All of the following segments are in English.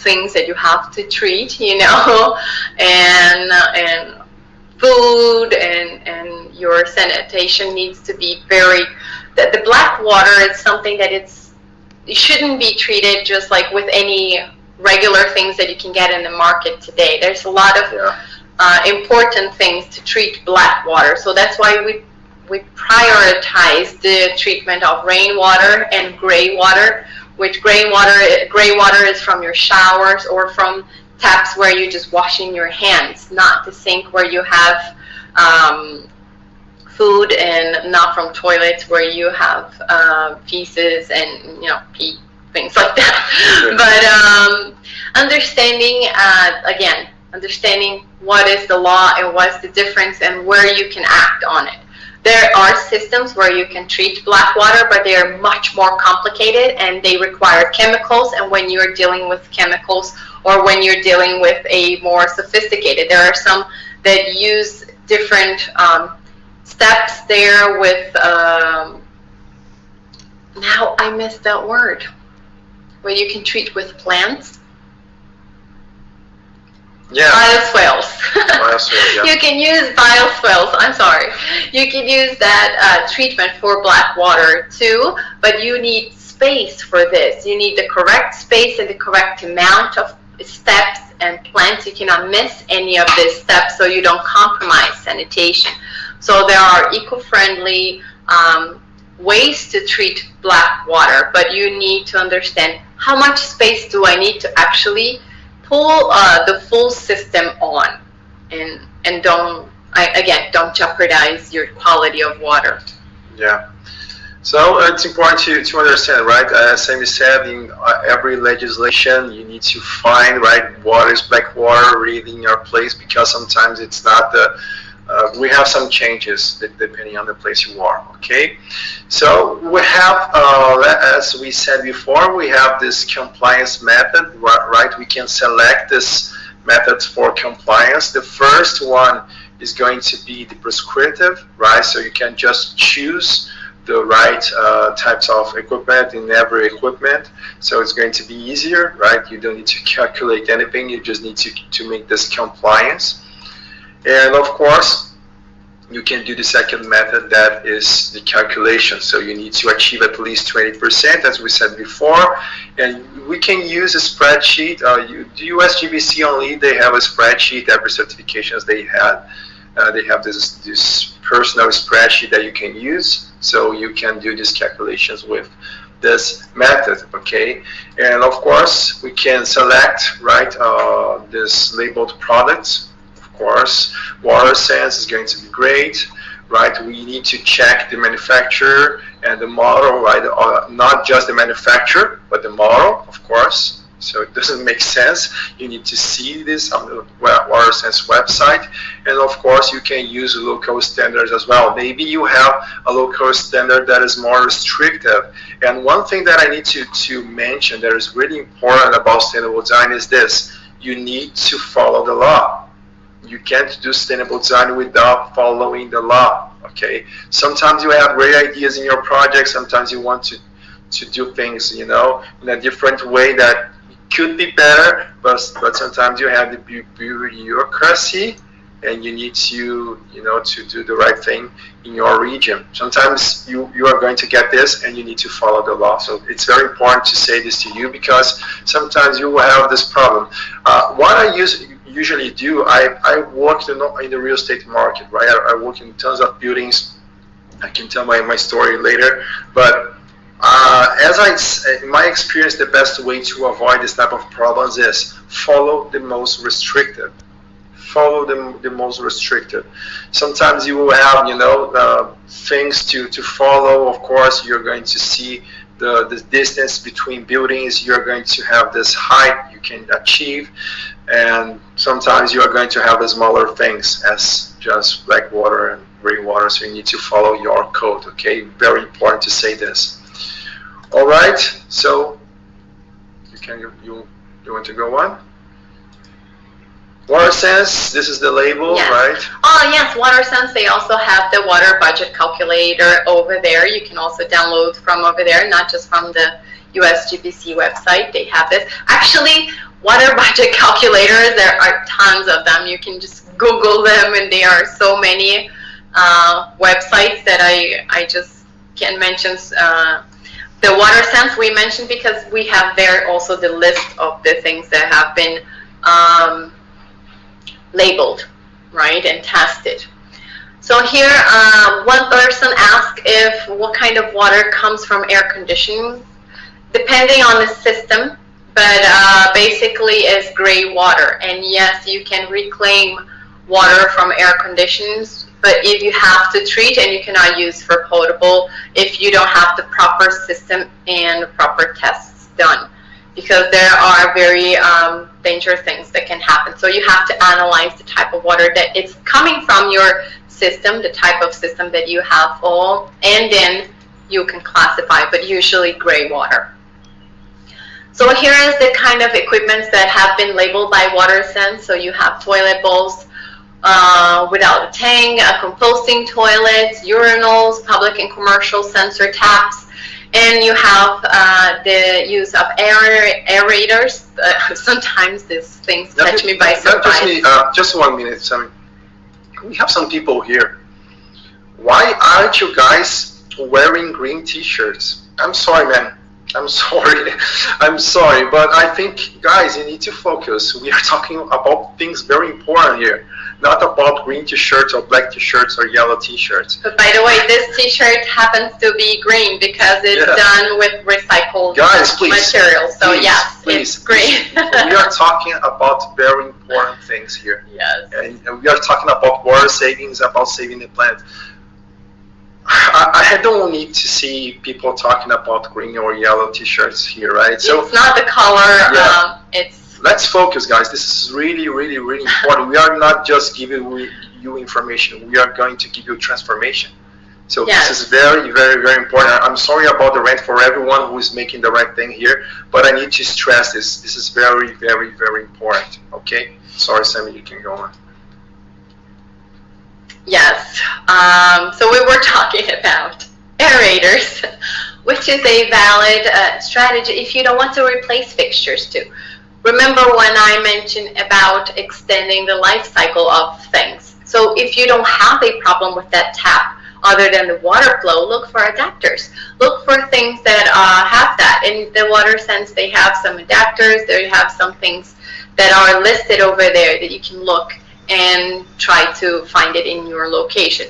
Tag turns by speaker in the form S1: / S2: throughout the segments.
S1: things that you have to treat, and food and your sanitation needs to be the black water is something that it shouldn't be treated just like with any regular things that you can get in the market today. There's a lot of important things to treat black water. So that's why we prioritize the treatment of rainwater and gray water, which gray water is from your showers or from taps where you're just washing your hands, not the sink where you have food, and not from toilets where you have feces and pee, things like that. But understanding what is the law and what's the difference and where you can act on it. There are systems where you can treat black water, but they are much more complicated and they require chemicals. And when you're dealing with chemicals, or when you're dealing with a more sophisticated, there are some that use different steps there with, now I missed that word, where you can treat with plants.
S2: Yeah.
S1: Bioswales.
S2: Bioswales, yeah.
S1: You can use bioswales. I'm sorry. You can use that treatment for black water too, but you need space for this. You need the correct space and the correct amount of steps and plants. You cannot miss any of these steps so you don't compromise sanitation. So there are eco-friendly ways to treat black water, but you need to understand how much space do I need to actually pull the full system on, and don't jeopardize your quality of water.
S2: Yeah. So it's important to understand, right? As Amy said, in every legislation, you need to find, right, what is black water really in your place, because sometimes it's not the, we have some changes depending on the place you are, okay? So we have, as we said before, we have this compliance method, right? We can select this methods for compliance. The first one is going to be the prescriptive, right? So you can just choose the right types of equipment in every equipment. So it's going to be easier, right? You don't need to calculate anything. You just need to make this compliance. And of course, you can do the second method, that is the calculation. So you need to achieve at least 20%, as we said before. And we can use a spreadsheet. The USGBC only, they have a spreadsheet, every certifications they had. They have this personal spreadsheet that you can use. So you can do these calculations with this method, okay? And of course, we can select, right, this labeled products. Of course, WaterSense is going to be great, right? We need to check the manufacturer and the model, right? Not just the manufacturer, but the model, of course. So it doesn't make sense. You need to see this on the WaterSense website. And of course, you can use local standards as well. Maybe you have a local standard that is more restrictive. And one thing that I need to mention that is really important about sustainable design is this. You need to follow the law. You can't do sustainable design without following the law, okay? Sometimes you have great ideas in your project. Sometimes you want to do things, in a different way that could be better, but sometimes you have the bureaucracy, and you need to, to do the right thing in your region. Sometimes you are going to get this, and you need to follow the law. So it's very important to say this to you, because sometimes you will have this problem. What I usually do, I work in the real estate market, right? I work in tons of buildings. I can tell my story later, but in my experience, the best way to avoid this type of problems is follow the most restrictive. Follow the most restrictive. Sometimes you will have, things to follow. Of course, you're going to see the distance between buildings. You're going to have this height you can achieve. And sometimes you are going to have the smaller things as just black water and gray water. So you need to follow your code, okay? Very important to say this. All right, so you want to go on? WaterSense, this is the label,
S1: yes.
S2: Right?
S1: Oh yes, WaterSense, they also have the water budget calculator over there. You can also download from over there, not just from the USGBC website. They have this. Actually, water budget calculators, there are tons of them. You can just Google them, and there are so many websites that I just can't mention. The WaterSense we mentioned because we have there also the list of the things that have been labeled, right, and tested. So here, one person asked if what kind of water comes from air conditioning, depending on the system, but basically is gray water. And yes, you can reclaim water from air conditions, but if you have to treat, and you cannot use for potable if you don't have the proper system and proper tests done, because there are very dangerous things that can happen. So you have to analyze the type of water that it's coming from your system, the type of system that you have all, and then you can classify, but usually gray water. So here is the kind of equipments that have been labeled by WaterSense. So you have toilet bowls without a tank, composting toilets, urinals, public and commercial sensor taps, and you have the use of aerators. Sometimes these things catch me by surprise.
S2: Just 1 minute, Sammy. We have some people here. Why aren't you guys wearing green t-shirts? I'm sorry, man. I'm sorry. I'm sorry, but I think, guys, you need to focus. We are talking about things very important here, not about green t-shirts or black t-shirts or yellow t-shirts.
S1: But by the way, this t-shirt happens to be green because it's done with recycled material. So yes, it's green.
S2: We are talking about very important things here.
S1: Yes.
S2: And we are talking about water savings, about saving the planet. I don't need to see people talking about green or yellow t-shirts here, right? So
S1: it's not the color.
S2: Let's focus, guys. This is really, really, really important. We are not just giving you information. We are going to give you transformation. So this is very, very, very important. I'm sorry about the rant for everyone who is making the right thing here, but I need to stress this. This is very, very, very important. Okay? Sorry, Sammy, you can go on.
S1: Yes, so we were talking about aerators, which is a valid strategy if you don't want to replace fixtures too. Remember when I mentioned about extending the life cycle of things. So if you don't have a problem with that tap, other than the water flow, look for adapters. Look for things that have that. In the WaterSense, they have some adapters. They have some things that are listed over there that you can look and try to find it in your location.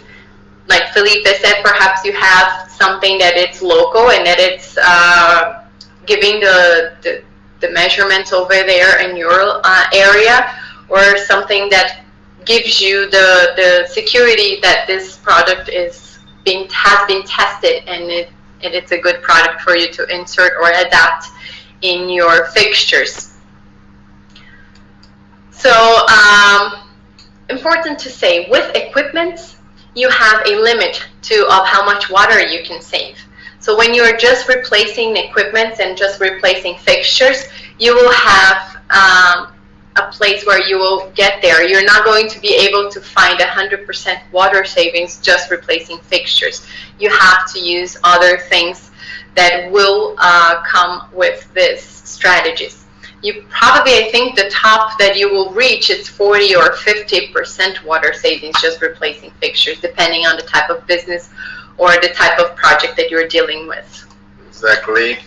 S1: Like Felipe said, perhaps you have something that it's local and that it's giving the measurements over there in your area, or something that gives you the security that this product has been tested and it's a good product for you to insert or adapt in your fixtures. So important to say, with equipment, you have a limit of how much water you can save. So when you're just replacing equipment and just replacing fixtures, you will have a place where you will get there. You're not going to be able to find 100% water savings just replacing fixtures. You have to use other things that will come with this strategies. You probably, I think the top that you will reach is 40 or 50% water savings just replacing fixtures, depending on the type of business or the type of project that you're dealing with.
S2: Exactly.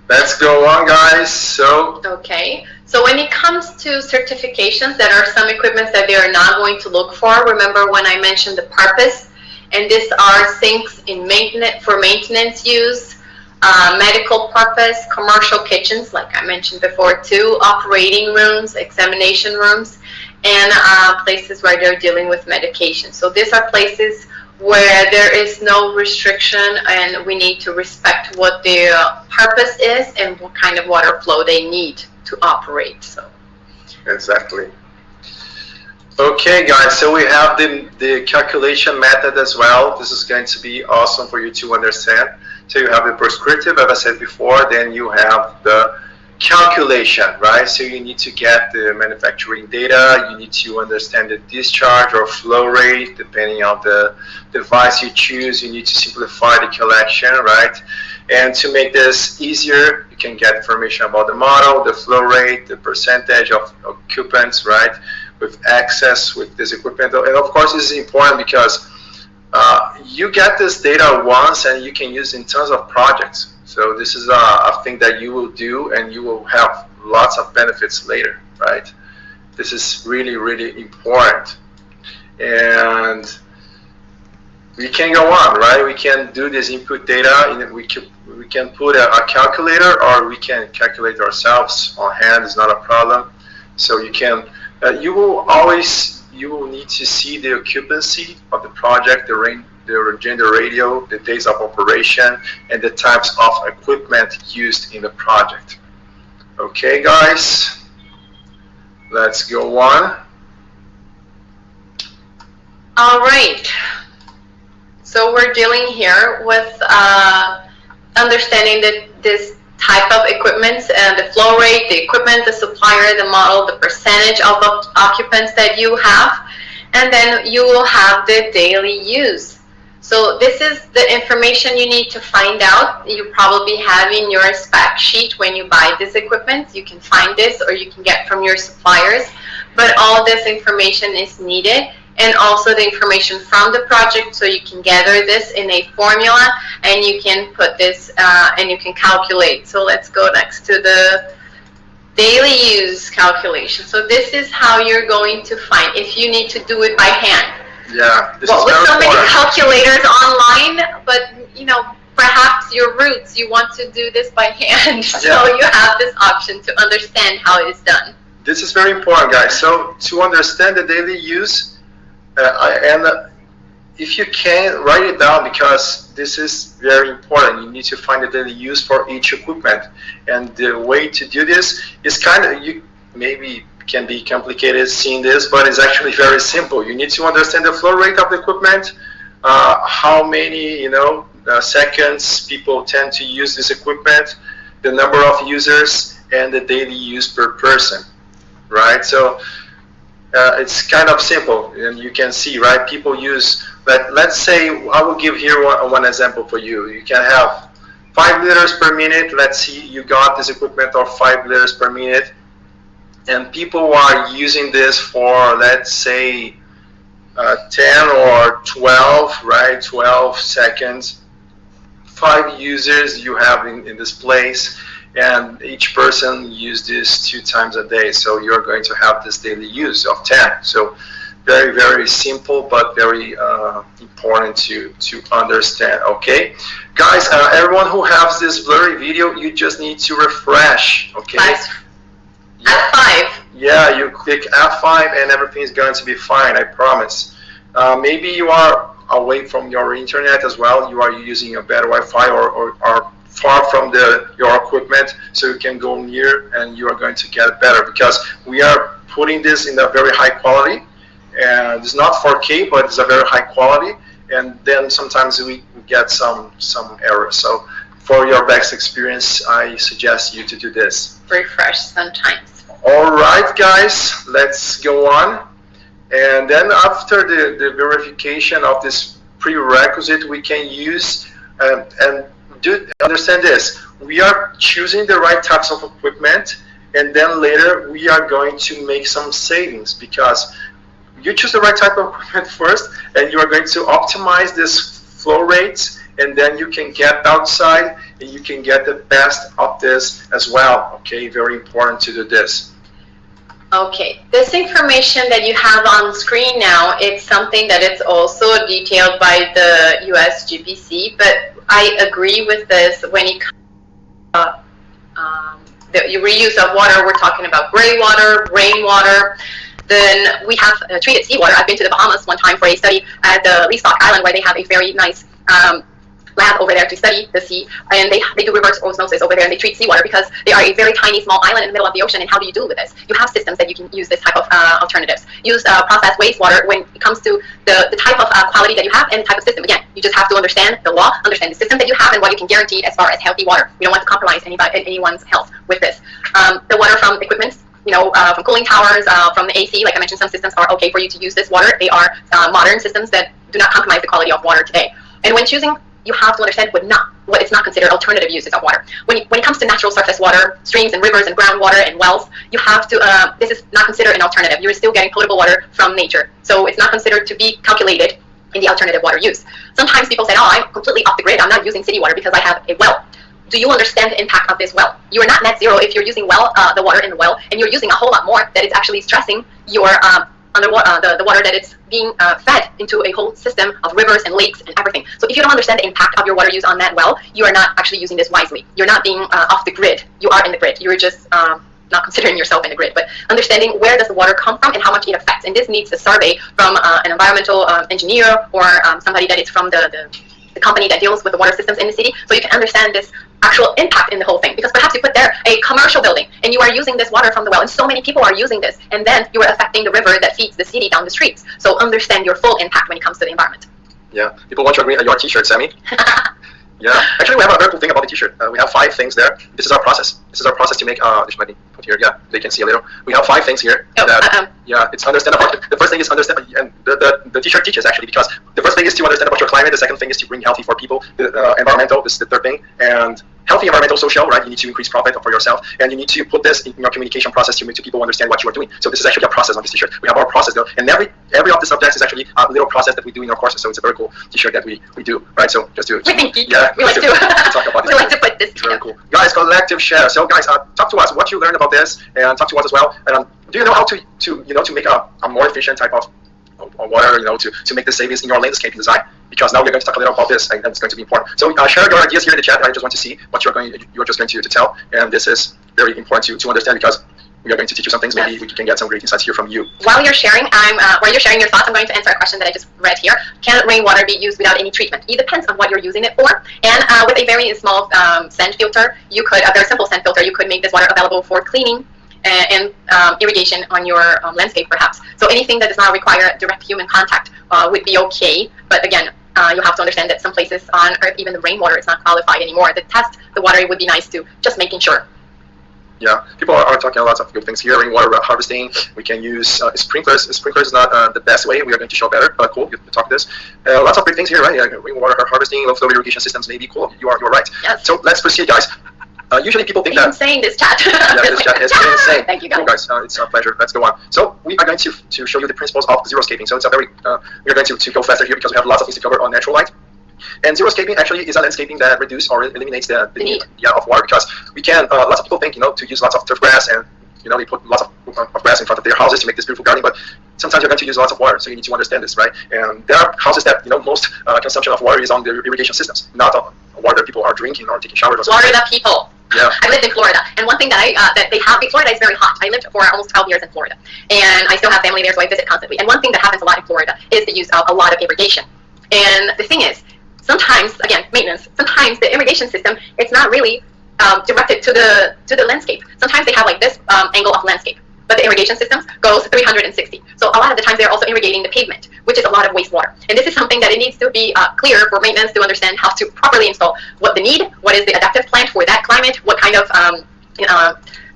S2: Let's go on, guys.
S1: Okay. So when it comes to certifications, there are some equipments that they are not going to look for. Remember when I mentioned the purpose? And these are sinks in for maintenance use, medical purpose, commercial kitchens, like I mentioned before too, operating rooms, examination rooms, and places where they're dealing with medication. So these are places where there is no restriction, and we need to respect what their purpose is and what kind of water flow they need to operate. So
S2: exactly. Okay, guys, so we have the calculation method as well. This is going to be awesome for you to understand. So you have the prescriptive, as I said before, then you have the calculation, right? So you need to get the manufacturing data, you need to understand the discharge or flow rate, depending on the device you choose. You need to simplify the collection, right? And to make this easier, you can get information about the model, the flow rate, the percentage of occupants, right, with access with this equipment. And of course, this is important because you get this data once and you can use in tons of projects. So this is a thing that you will do and you will have lots of benefits later, right? This is really, really important. And we can go on, right? We can do this input data. We can put a calculator, or we can calculate ourselves on hand. It's not a problem. So you can, you will need to see the occupancy of the project, the gender radio, the days of operation, and the types of equipment used in the project. Okay, guys, let's go on.
S1: All right. So we're dealing here with understanding that this type of equipment and the flow rate, the equipment, the supplier, the model, the percentage of occupants that you have, and then you will have the daily use. So this is the information you need to find out. You probably have in your spec sheet when you buy this equipment. You can find this, or you can get from your suppliers, but all this information is needed, and also the information from the project, so you can gather this in a formula and you can put this and you can calculate. So let's go next to the daily use calculation. So this is how you're going to find, if you need to do it by hand.
S2: Yeah, this
S1: well,
S2: is
S1: with
S2: very
S1: so many
S2: important.
S1: calculators online, but you know, perhaps your roots, you want to do this by hand. So
S2: Yeah.
S1: you have this option to understand how it is done.
S2: This is very important, guys. So to understand the daily use, if you can, write it down, because this is very important. You need to find the daily use for each equipment. And the way to do this is kind of, you maybe can be complicated seeing this, but it's actually very simple. You need to understand the flow rate of the equipment, how many, seconds people tend to use this equipment, the number of users, and the daily use per person, right? So it's kind of simple, and you can see, right? People use, let's say, I will give here one example for you. You can have 5 liters per minute. Let's see, you got this equipment of 5 liters per minute, and people are using this for, let's say, 10 or 12, right? 12 seconds. 5 users you have in this place, and each person uses this 2 times a day. So you're going to have this daily use of 10. So very, very simple, but very important to understand. Okay, guys, everyone who has this blurry video, you just need to refresh. Okay.
S1: F5.
S2: Yeah, you click F5 and everything is going to be fine, I promise. Maybe you are away from your internet as well. You are using a better Wi-Fi or far from your equipment, so you can go near and you are going to get better, because we are putting this in a very high quality, and it's not 4K, but it's a very high quality, and then sometimes we get some errors. So for your best experience, I suggest you to do this.
S1: Refresh sometimes.
S2: All right, guys, let's go on. And then after the verification of this prerequisite, we can use and understand this. We are choosing the right types of equipment, and then later we are going to make some savings, because you choose the right type of equipment first, and you are going to optimize this flow rates, and then you can get outside and you can get the best of this as well. Okay, very important to do this.
S1: Okay, this information that you have on screen now, it's something that it's also detailed by the USGBC, but I agree with this when it comes to the reuse of water. We're talking about gray water, rainwater. Then we have treated seawater. I've been to the Bahamas one time for a study at the Leastock Island, where they have a very nice lab over there to study the sea, and they do reverse osmosis over there, and they treat seawater because they are a very tiny small island in the middle of the ocean. And how do you deal with this? You have systems that you can use this type of alternatives. Use processed wastewater when it comes to the type of quality that you have and the type of system. Again, you just have to understand the law, understand the system that you have, and what you can guarantee as far as healthy water. We don't want to compromise anyone's health with this. The water from equipment, from cooling towers, from the AC, like I mentioned, some systems are okay for you to use this water. They are modern systems that do not compromise the quality of water today. And when choosing
S3: you have to understand what is not considered alternative uses of water. When it comes to natural surface water, streams and rivers and groundwater and wells, you have to, this is not considered an alternative. You're still getting potable water from nature. So it's not considered to be calculated in the alternative water use. Sometimes people say, oh, I'm completely off the grid. I'm not using city water because I have a well. Do you understand the impact of this well? You are not net zero if you're using the water in the well, and you're using a whole lot more that is actually stressing your underwater, the water that it's being fed into a whole system of rivers and lakes and everything. So if you don't understand the impact of your water use on that well, you are not actually using this wisely. You're not being off the grid. You are in the grid. You're just not considering yourself in the grid, but understanding where does the water come from and how much it affects. And this needs a survey from an environmental engineer or somebody that is from the company that deals with the water systems in the city, so you can understand this actual impact in the whole thing. Because perhaps you put there a commercial building and you are using this water from the well, and so many people are using this, and then you are affecting the river that feeds the city down the streets. So understand your full impact when it comes to the environment.
S4: Yeah, people want to agree on your t-shirt, Sammy. Yeah, actually we have a very cool thing about the t-shirt. We have 5 things there. This is our process. This is our process to make, this might be put here, yeah, they can see a little. We have 5 things here. Yeah, it's understand about, the first thing is understand, and the t-shirt teaches actually, because the first thing is to understand about your climate, the second thing is to bring healthy for people, environmental, this is the third thing, and healthy, environmental, social, right? You need to increase profit for yourself, and you need to put this in your communication process to make people understand what you are doing. So this is actually a process on this t-shirt. We have our process though, and every of the subjects is actually a little process that we do in our courses. So it's a very cool t-shirt that we do, right? So just to
S3: yeah, we like to
S4: talk about this.
S3: We like to put this.
S4: It's very cool, guys. Collective share. So guys, talk to us what you learned about this, and talk to us as well. And do you know how to make a more efficient type of water, to make the savings in your landscape design? Because now we're going to talk a little about this, and it's going to be important. So share your ideas here in the chat. I just want to see what you're just going to tell, and this is very important to understand, because we are going to teach you some things. Maybe we can get some great insights here from you.
S3: While you're sharing, while you're sharing your thoughts, I'm going to answer a question that I just read here. Can rainwater be used without any treatment? It depends on what you're using it for. And with a very small sand filter, you could, a very simple sand filter, you could make this water available for cleaning and irrigation on your landscape, perhaps. So anything that does not require direct human contact would be okay. But again, you have to understand that some places on Earth, even the rainwater is not qualified anymore. To test the water, it would be nice to just making sure.
S4: Yeah, people are talking a lot of good things here. Rainwater harvesting, we can use sprinklers. Sprinklers is not the best way. We are going to show better, but cool, you talk this. Lots of great things here, right? Rainwater harvesting, low flow irrigation systems, maybe cool. You're right.
S3: Yes.
S4: So let's proceed, guys. Usually people think that...
S3: insane, this chat.
S4: Yeah, this chat is insane.
S3: Thank you, guys.
S4: Cool, guys. It's a pleasure. Let's go on. So we are going to show you the principles of xeriscaping. So it's a very... we're going to go faster here because we have lots of things to cover on natural light. And xeriscaping actually is a landscaping that reduces or eliminates the need of water, because we can, lots of people think, to use lots of turf grass, and, they put lots of grass in front of their houses to make this beautiful garden, but sometimes you're going to use lots of water, so you need to understand this, right? And there are houses that, most consumption of water is on the irrigation systems, not water that people are drinking or taking showers.
S3: Florida people.
S4: Yeah.
S3: I lived in Florida, and one thing that that they have, Florida is very hot. I lived for almost 12 years in Florida, and I still have family there, so I visit constantly. And one thing that happens a lot in Florida is the use of a lot of irrigation. And the thing is, sometimes, again, maintenance, sometimes the irrigation system, it's not really directed to the landscape. Sometimes they have like this angle of landscape, but the irrigation systems goes 360. So a lot of the times they're also irrigating the pavement, which is a lot of wastewater. And this is something that it needs to be clear for maintenance to understand how to properly install what the need, what is the adaptive plant for that climate, what kind of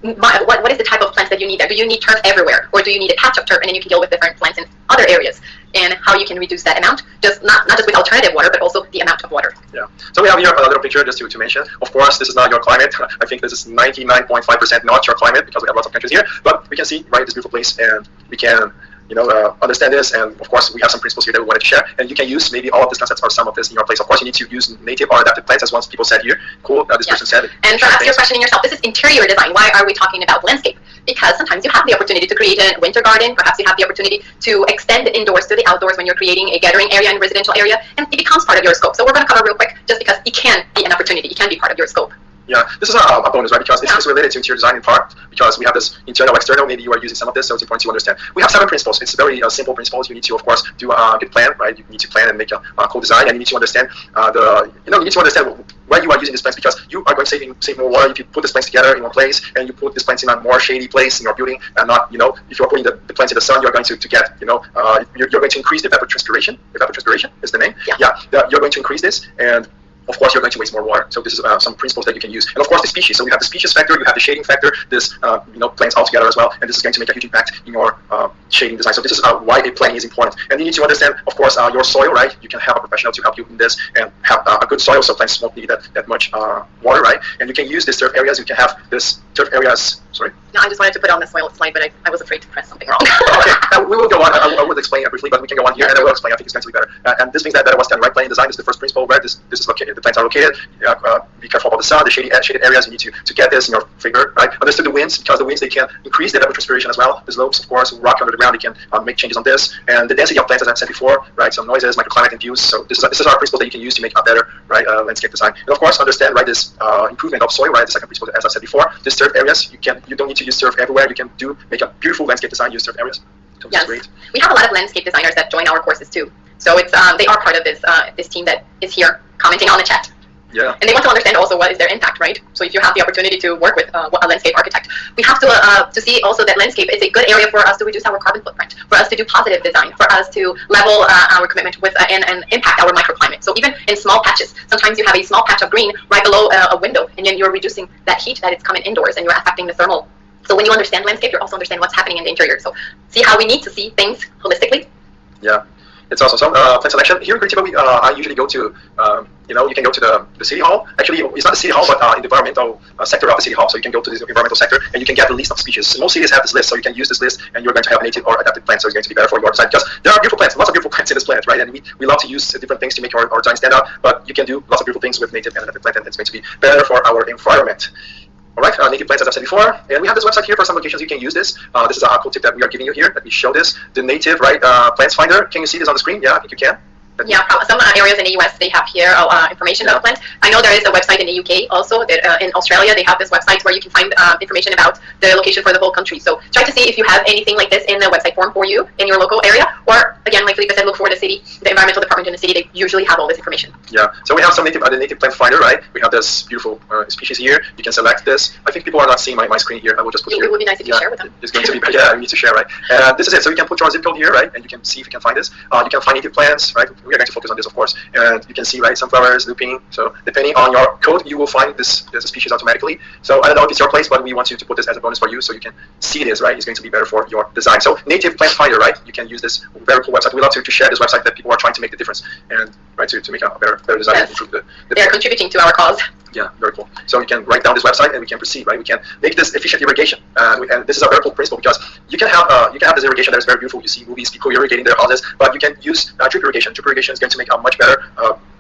S3: what is the type of plants that you need there? Do you need turf everywhere, or do you need a patch of turf and then you can deal with different plants in other areas? And how you can reduce that amount, just not just with alternative water, but also the amount of water.
S4: Yeah. So we have here a little picture just to mention. Of course, this is not your climate. I think this is 99.5% not your climate, because we have lots of countries here. But we can see, right, this beautiful place, and we can understand this, and of course we have some principles here that we wanted to share, and you can use maybe all of these concepts or some of this in your place. Of course, you need to use native or adapted plants, as once people said here. Cool, this person said.
S3: And perhaps you're questioning yourself, this is interior design. Why are we talking about landscape? Because sometimes you have the opportunity to create a winter garden. Perhaps you have the opportunity to extend the indoors to the outdoors when you're creating a gathering area in a residential area, and it becomes part of your scope. So we're going to cover real quick, just because it can be an opportunity. It can be part of your scope.
S4: Yeah, this is a bonus, right? Because it's related to interior design in part, because we have this internal, external. Maybe you are using some of this, so it's important to understand. We have 7 principles. It's very simple principles. You need to, of course, do a good plan, right? You need to plan and make a cool design, and you need to understand you need to understand why you are using these plants, because you are going to save more water if you put these plants together in one place, and you put these plants in a more shady place in your building, and not, if you're putting the plants in the sun, you're going to get, you're going to increase the evapotranspiration. Evapotranspiration is the name.
S3: Yeah.
S4: You're going to increase this, and of course you're going to waste more water. So this is some principles that you can use. And of course the species. So you have the species factor, you have the shading factor, this plants all together as well, and this is going to make a huge impact in your shading design. So this is why a planning is important. And you need to understand, of course, your soil, right? You can have a professional to help you in this and have a good soil, so plants won't need that much water, right? And you can use these turf areas. You can have this turf areas. Sorry.
S3: No, I just wanted to put on the soil slide, but I was afraid to press something wrong.
S4: Okay, we will go on. I will explain it briefly, but we can go on here, and I will explain. I think it's going to be better. And this means that was done right. Planning design is the first principle where this is located. The plants are located. Be careful about the sun, the shaded areas. You need to get this in your finger, right? Understood the winds, because the winds, they can increase the evapotranspiration as well. The slopes, of course, rock under the ground, they can make changes on this. And the density of plants, as I've said before, right? Some noises, microclimate, and views. So this is our principle that you can use to make a better, right, landscape design. And of course, understand, right, this improvement of soil, right? The second principle, as I said before, these turf areas, you don't need to use turf everywhere. You can make a beautiful landscape design, use turf areas. So
S3: yes,
S4: great.
S3: We have a lot of landscape designers that join our courses too. So it's they are part of this team that is here commenting on the chat.
S4: Yeah.
S3: And they want to understand also what is their impact, right? So if you have the opportunity to work with a landscape architect, we have to see also that landscape is a good area for us to reduce our carbon footprint, for us to do positive design, for us to level our commitment with and impact our microclimate. So even in small patches, sometimes you have a small patch of green right below a window, and then you're reducing that heat that is coming indoors, and you're affecting the thermal. So when you understand landscape, you also understand what's happening in the interior. So see how we need to see things holistically.
S4: Yeah. It's awesome. So plant selection here in Curitiba, I usually go to, you can go to the city hall. Actually, it's not the city hall, but in the environmental sector of the city hall. So you can go to this environmental sector and you can get the list of species. Most cities have this list, so you can use this list, and you're going to have native or adapted plants. So it's going to be better for your design. Because there are beautiful plants, lots of beautiful plants in this planet, right? And we love to use different things to make our design stand out. But you can do lots of beautiful things with native and adapted plants, and it's going to be better for our environment. All right, native plants, as I've said before, and we have this website here for some locations you can use this. This is a cool tip that we are giving you here. Let me show this. The native, right, plants finder. Can you see this on the screen? Yeah, I think you can.
S3: Yeah, some areas in the US, they have here information about plants. I know there is a website in the UK also. That, in Australia, they have this website where you can find information about the location for the whole country. So try to see if you have anything like this in the website form for you in your local area. Or again, like Felipe said, look for the city, the environmental department in the city. They usually have all this information.
S4: Yeah, so we have some the native plant finder, right? We have this beautiful species here. You can select this. I think people are not seeing my screen here. I will just put here.
S3: It would be nice if you share with them.
S4: It's going to be, yeah, we need to share, right? This is it. So you can put your zip code here, right? And you can see if you can find this. You can find native plants, right? We are going to focus on this, of course. And you can see, right, sunflowers, looping. So depending on your code, you will find this species automatically. So I don't know if it's your place, but we want you to put this as a bonus for you so you can see this, right? It's going to be better for your design. So native plant finder, right? You can use this very cool website. We love to share this website that people are trying to make the difference and right to make a better design and improve the
S3: They are contributing to our cause.
S4: Yeah, very cool. So you can write down this website and we can proceed, right? We can make this efficient irrigation, and this is a very cool principle because you can have this irrigation that is very beautiful. You see movies, people irrigating their houses, but you can use drip irrigation. Drip irrigation is going to make a much better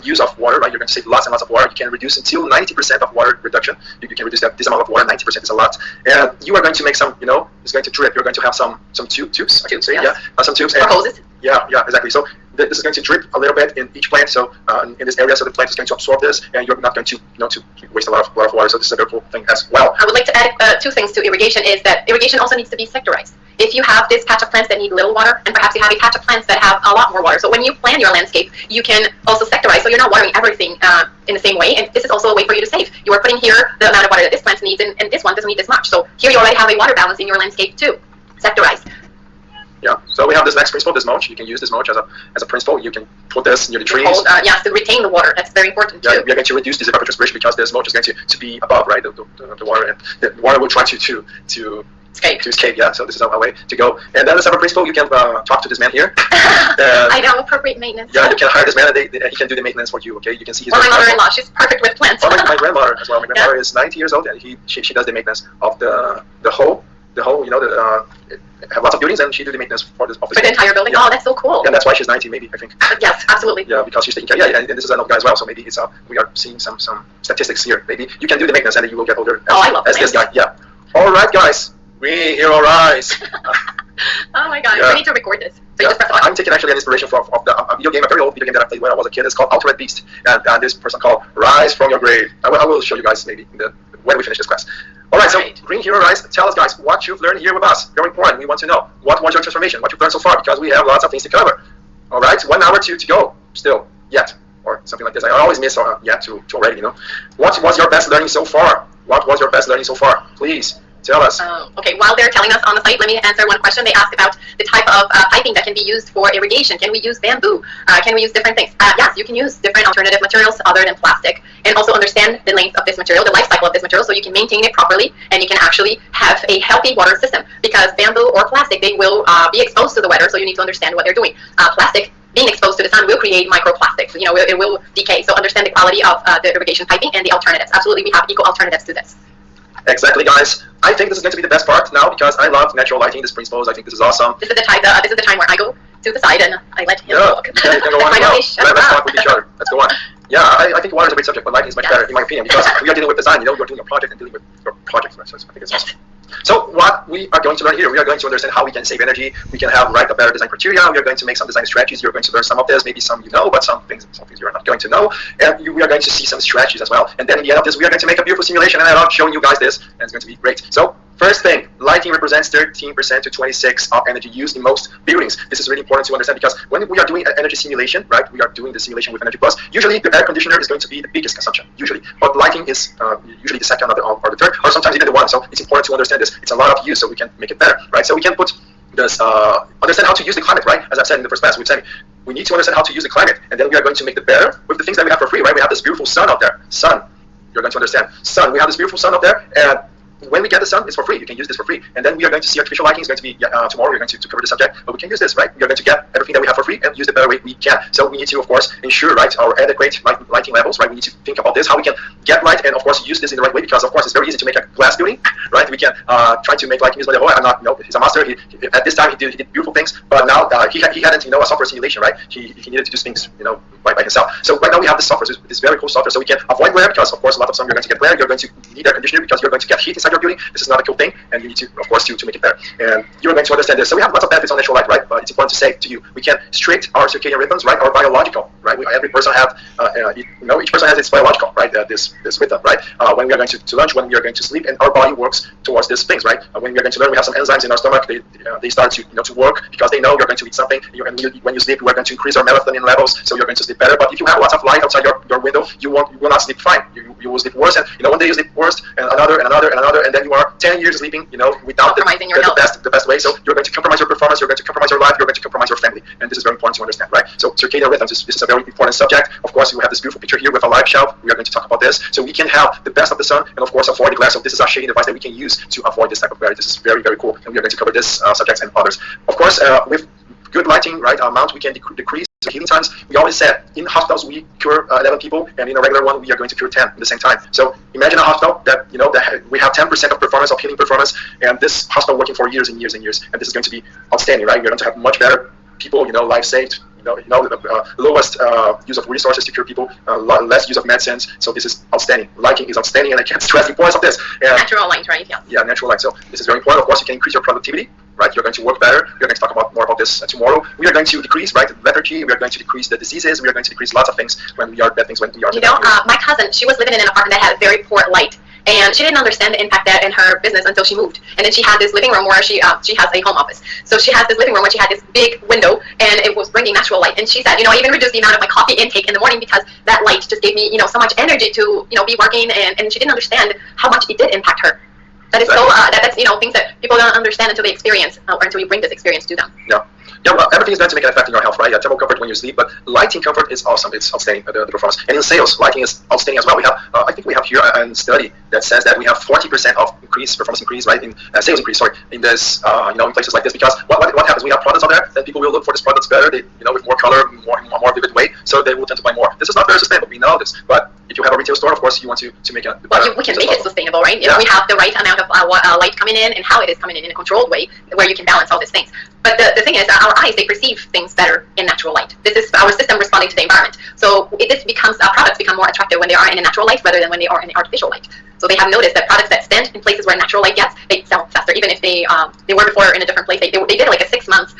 S4: use of water, right? You're going to save lots and lots of water. You can reduce until 90% of water reduction. You can reduce this amount of water. 90% is a lot, and you are going to make some. It's going to drip. You're going to have some tubes. I can say,
S3: yes.
S4: Yeah, some tubes.
S3: Or hoses.
S4: Yeah, exactly. So this is going to drip a little bit in each plant. So in this area, so the plant is going to absorb this, and you're not going to to waste a lot of water. So this is a very cool thing as well.
S3: I would like to add 2 things to irrigation. Is that irrigation also needs to be sectorized. If you have this patch of plants that need little water, and perhaps you have a patch of plants that have a lot more water. So when you plan your landscape, you can also sectorize. So you're not watering everything in the same way. And this is also a way for you to save. You are putting here the amount of water that this plant needs, and this one doesn't need this much. So here you already have a water balance in your landscape too. Sectorized.
S4: Yeah. So we have this next principle, this mulch. You can use this mulch as a principle. You can put this near the trees.
S3: Yes, to retain the water. That's very important too.
S4: Yeah, we are going to reduce this evapotranspiration because this mulch is going to be above, right, the water, and the water will try to escape. Yeah. So this is a way to go. And then the second principle, you can talk to this man here.
S3: I know, appropriate maintenance.
S4: Yeah, you can hire this man, and he can do the maintenance for you. Okay, you can see his.
S3: Or my mother-in-law, she's perfect with plants.
S4: Or my grandmother as well. My grandmother is 90 years old, and she does the maintenance of the whole. Have lots of buildings, and she do the maintenance for this office.
S3: For the entire building? Yeah. Oh, that's so cool.
S4: And that's why she's 90, maybe, I think.
S3: Yes, absolutely.
S4: Yeah, because she's taking care. Yeah, and this is an old guy as well, so maybe it's we are seeing some statistics here. Maybe you can do the maintenance, and then you will get older as this guy. Yeah. All right, guys. We hear our eyes.
S3: Oh my God, we need to record this. So
S4: I'm taking actually an inspiration from a video game, a very old video game that I played when I was a kid. It's called Altered Beast, and this person called Rise from Your Grave. I will show you guys maybe when we finish this class. All right, so Green Hero Rise, tell us, guys, what you've learned here with us. Very important. We want to know what was your transformation, what you've learned so far, because we have lots of things to cover. All right, 1 hour to go still, yet, or something like this. I always miss yet to already, What was your best learning so far? What was your best learning so far? Please Tell us.
S3: Okay, while they're telling us on the site, let me answer one question. They asked about the type of piping that can be used for irrigation. Can we use bamboo? Can we use different things? Yes, you can use different alternative materials other than plastic, and also understand the length of this material, the life cycle of this material, so you can maintain it properly, and you can actually have a healthy water system. Because bamboo or plastic, they will be exposed to the weather, so you need to understand what they're doing. Plastic being exposed to the sun will create microplastics. You know, it will decay. So understand the quality of the irrigation piping and the alternatives. Absolutely, we have eco alternatives to this.
S4: Exactly, guys. I think this is going to be the best part now because I love natural lighting, this principles. I think this is awesome.
S3: This is the time where I go to the side and I let him talk.
S4: You can go on. Let's talk with each other. Let's go on. Yeah, I think water is a great subject, but lighting is much better, in my opinion, because we are dealing with design. You know, you're doing a project and dealing with your project. So I think it's awesome. So what we are going to learn here, we are going to understand how we can save energy. We can have a better design criteria. We are going to make some design strategies. You're going to learn some of this, maybe some you know, but some things you're not going to know. And we are going to see some strategies as well. And then in the end of this, we are going to make a beautiful simulation. And I love showing you guys this, and it's going to be great. So first thing, lighting represents 13% to 26% of energy used in most buildings. This is really important to understand because when we are doing an energy simulation, right, we are doing the simulation with Energy Plus. Usually the air conditioner is going to be the biggest consumption, usually. But lighting is usually the second or the third, or sometimes even the one. So it's important to understand this. It's a lot of use, so we can make it better, right? So we can put this, understand how to use the climate, right? As I've said in the first class, we need to understand how to use the climate, and then we are going to make it better with the things that we have for free, right? We have this beautiful sun out there. Sun, you're going to understand. Sun, we have this beautiful sun up there, and when we get the sun, it's for free. You can use this for free. And then we are going to see artificial lighting. It's going to be tomorrow. We're going to cover the subject. But we can use this, right? We are going to get everything that we have for free and use the better way we can. So we need to, of course, ensure, right, our adequate lighting levels, right? We need to think about this, how we can get light and, of course, use this in the right way because, of course, it's very easy to make a glass building, right? We can try to make lighting use by the whole. I'm not, he's a master. At this time, he did beautiful things. But now he hadn't, a software simulation, right? He needed to do things, by himself. So right now we have this software, this very cool software. So we can avoid glare because, of course, a lot of time you're going to get glare. You're going to need air conditioning because you're going to get heat inside your building. This is not a cool thing, and you need to, of course, to make it better. And you're going to understand this. So we have lots of benefits on natural light, right? But it's important to say to you, we can strict our circadian rhythms, right? Our biological, right? Every person have, each person has its biological, right? This rhythm, right? When we are going to lunch, when we are going to sleep, and our body works towards these things, right? When we are going to learn, we have some enzymes in our stomach. They start to work because they know you're going to eat something. And when you sleep, we are going to increase our melatonin levels, so you're going to sleep better. But if you have lots of light outside your window, you will not sleep fine. You will sleep worse, and one day you sleep worse, and another, and then you are 10 years sleeping, without the best way. So you're going to compromise your performance, you're going to compromise your life, you're going to compromise your family, and this is very important to understand, right? So circadian rhythms, this is a very important subject. Of course, we have this beautiful picture here with a live shelf. We are going to talk about this, so we can have the best of the sun, and of course avoid the glare. So this is a shading device that we can use to avoid this type of glare. This is very, very cool, and we are going to cover this subjects and others. Of course, with good lighting, right, amount, we can decrease the healing times. We always said in hospitals we cure 11 people, and in a regular one we are going to cure 10 at the same time. So imagine a hospital that that we have 10% of performance, of healing performance, and this hospital working for years and years and years, and this is going to be outstanding, right? We're going to have much better people, life saved. Lowest use of resources to cure people, less use of medicines. So this is outstanding. Lighting is outstanding, and I can't stress the importance of this. And
S3: natural light, right?
S4: Yeah, natural light. So this is very important. Of course, you can increase your productivity, right? You're going to work better. We're going to talk more about this tomorrow. We are going to decrease, right, lethargy. We are going to decrease the diseases. We are going to decrease lots of things when we are bad things. When we are.
S3: My cousin, she was living in an apartment that had very poor light. And she didn't understand the impact that in her business until she moved. And then she had this living room where she has a home office. So she has this living room where she had this big window, and it was bringing natural light. And she said, I even reduced the amount of my coffee intake in the morning because that light just gave me, so much energy to, be working. And she didn't understand how much it did impact her. That is so. That's things that people don't understand until they experience, or until you bring this experience to them.
S4: Yeah. Yeah, well, everything is going to make an effect in your health, right? Yeah, thermal comfort when you sleep, but lighting comfort is awesome. It's outstanding, the performance. And in sales, lighting is outstanding as well. We have, I think we have here a study that says that we have 40% of performance increase, right? In sales increase, sorry, in this, in places like this. Because what happens? We have products out there, then people will look for this products better, with more color, more vivid way, so they will tend to buy more. This is not very sustainable. We know this, but if you have a retail store, of course, you want to make it.
S3: Well, we can make it sustainable, right? If we have the right amount of light coming in and how it is coming in a controlled way, where you can balance all these things. But the thing is, our eyes, they perceive things better in natural light. This is our system responding to the environment. So products become more attractive when they are in a natural light rather than when they are in artificial light. So they have noticed that products that stand in places where natural light gets, they sell faster, even if they were before in a different place. They did like a 6 months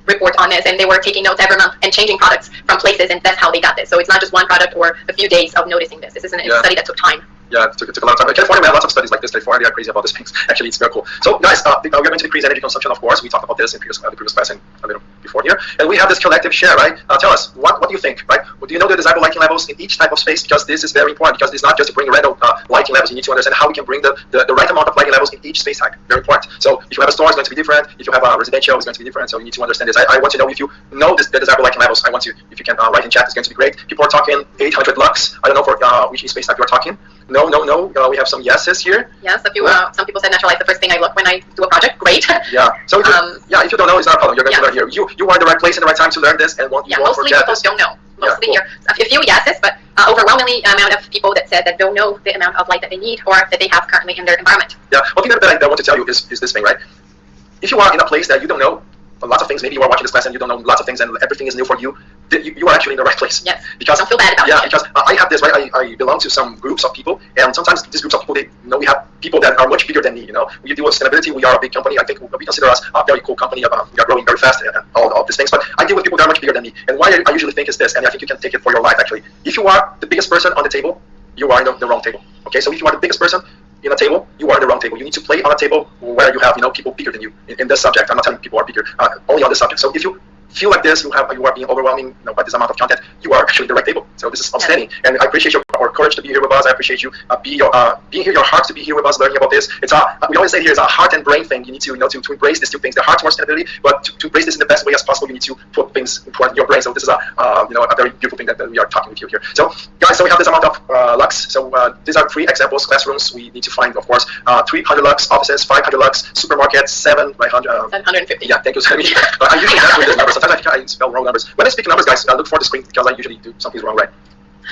S3: report on this, and they were taking notes every month and changing products from places, and that's how they got this. So it's not just one product or a few days of noticing this. This is a study that took time.
S4: Yeah, it took a lot of time. California, we have lots of studies like this. California, they are crazy about these things. Actually, it's very cool. So, guys, we are going to decrease energy consumption, of course. We talked about this in the previous class and a little before here. And we have this collective share, right? Tell us, what do you think, right? Do you know the desirable lighting levels in each type of space? Because this is very important, because it's not just to bring random lighting levels. You need to understand how we can bring the right amount of lighting levels in each space type. Very important. So, if you have a store, it's going to be different. If you have a residential, it's going to be different. So, you need to understand this. I want to know if you know the desirable lighting levels. I want to, if you can write in chat, it's going to be great. People are talking 800 lux. I don't know for which space type you are talking. No. We have some yeses here.
S3: Yes, some people said natural light is the first thing I look when I do a project. Great.
S4: Yeah. So if you don't know, it's not a problem. You're going to learn here. You are in the right place and the right time to learn this, and won't
S3: mostly
S4: forget
S3: people
S4: this.
S3: don't know. Mostly
S4: Yeah,
S3: a few yeses, but overwhelmingly amount of people that said that don't know the amount of light that they need or that they have currently in their environment.
S4: Yeah. One thing that I want to tell you is this thing, right? If you are in a place that you don't know lots of things, maybe you are watching this class and you don't know lots of things and everything is new for you, you are actually in the right place.
S3: Yes.
S4: Because
S3: don't feel bad about it.
S4: Yeah, because I have this, right? I belong to some groups of people, and sometimes these groups of people, we have people that are much bigger than me. We do sustainability. We are a big company. I think we consider us a very cool company. We are growing very fast and all these things. But I deal with people that are much bigger than me. And why I usually think is this, and I think you can take it for your life actually. If you are the biggest person on the table, you are in the wrong table. Okay, so if you are the biggest person in a table, you are in the wrong table. You need to play on a table where you have people bigger than you in this subject. I'm not telling people are bigger, only on this subject. So if you feel like this, you are being overwhelming by this amount of content, you are actually the right table. So this is outstanding, and I appreciate your courage to be here with us. I appreciate you being here, your heart to be here with us, learning about this. It's we always say here, it's a heart and brain thing. You need to to embrace these two things. The heart towards sustainability, but to embrace this in the best way as possible, you need to put things into your brain. So this is a very beautiful thing that we are talking with you here. So guys, so we have this amount of lux. So these are 3 examples. Classrooms, we need to find, of course, 300 lux. Offices, 500 lux. Supermarkets,
S3: 750.
S4: Yeah, thank you, Sammy. I usually mess with this number. Sometimes I spell wrong numbers. When I speak numbers, guys, look for the screen because I usually do something wrong, right?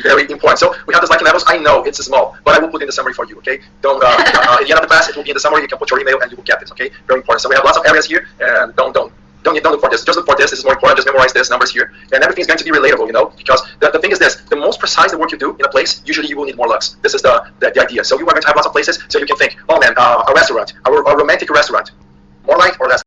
S4: Very important. So we have this lighting levels. I know it's small, but I will put in the summary for you. Okay? Don't. At the end of the class, it will be in the summary. You can put your email and you will get it. Okay? Very important. So we have lots of areas here, and don't look for this. Just look for this. This is more important. Just memorize this numbers here, and everything's going to be relatable. Because the thing is this: the most precise the work you do in a place, usually you will need more lux. This is the idea. So you are going to have lots of places, so you can think, oh man, a restaurant, a romantic restaurant, more light or less